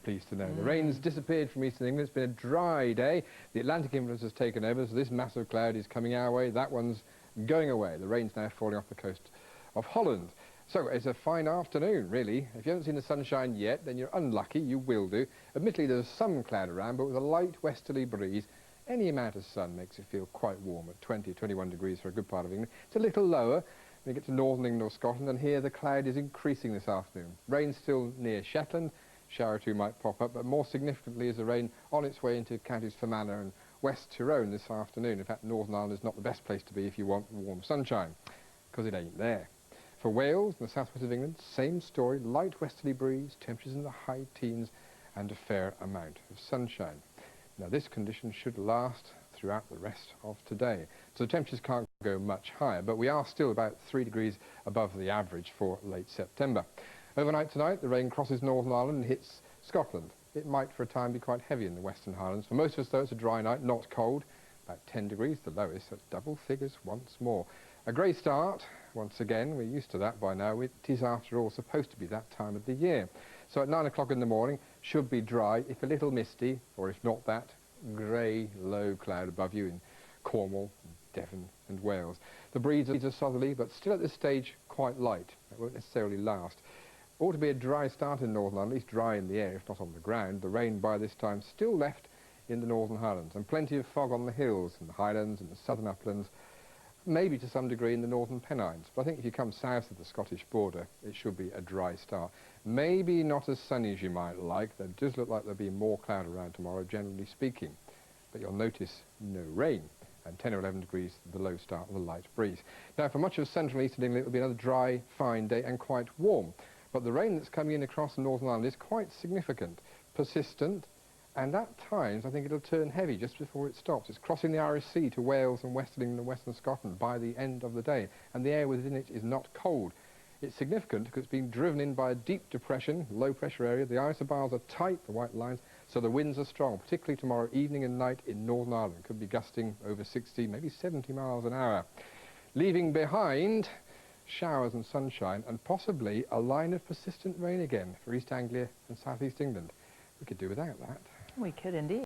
pleased to know. The rain's disappeared from eastern England. It's been a dry day. The Atlantic influence has taken over, so this massive cloud is coming our way. That one's going away. The rain's now falling off the coast of Holland. So it's a fine afternoon, really. If you haven't seen the sunshine yet, then you're unlucky. You will do. Admittedly, there's some cloud around, but with a light westerly breeze, any amount of sun makes it feel quite warm at 20, 21 degrees for a good part of England. It's a little lower when you get to northern England or Scotland, and here the cloud is increasing this afternoon. Rain still near Shetland. Shower or two might pop up, but more significantly is the rain on its way into counties Fermanagh and West Tyrone this afternoon. In fact, Northern Ireland is not the best place to be if you want warm sunshine, because it ain't there. For Wales and the southwest of England, same story, light westerly breeze, temperatures in the high teens and a fair amount of sunshine. Now this condition should last throughout the rest of today. So the temperatures can't go much higher, but we are still about 3 degrees above the average for late September. Overnight tonight, the rain crosses Northern Ireland and hits Scotland. It might for a time be quite heavy in the Western Highlands. For most of us though, it's a dry night, not cold, about 10 degrees, the lowest, that's double figures once more. A grey start, once again, we're used to that by now. It is after all supposed to be that time of the year. So at 9 o'clock in the morning, should be dry, if a little misty, or if not that, grey low cloud above you in Cornwall, Devon and Wales. The breeze are southerly, but still at this stage quite light. It won't necessarily last. Ought to be a dry start in Northern Ireland, at least dry in the air, if not on the ground. The rain by this time still left in the Northern Highlands, and plenty of fog on the hills and the highlands and the southern uplands, maybe to some degree in the northern Pennines. But I think if you come south of the Scottish border, it should be a dry start. Maybe not as sunny as you might like. There does look like there'll be more cloud around tomorrow, generally speaking. But you'll notice no rain, and 10 or 11 degrees the low start with a light breeze. Now, for much of central and eastern England, it'll be another dry, fine day and quite warm. But the rain that's coming in across Northern Ireland is quite significant, persistent, and at times I think it'll turn heavy just before it stops. It's crossing the Irish Sea to Wales and Western England and Western Scotland by the end of the day, and the air within it is not cold. It's significant because it's being driven in by a deep depression, low pressure area. The isobares are tight, the white lines, so the winds are strong, particularly tomorrow evening and night in Northern Ireland. Could be gusting over 60, maybe 70 miles an hour. Leaving behind showers and sunshine, and possibly a line of persistent rain again for East Anglia and South East England. We could do without that. We could indeed.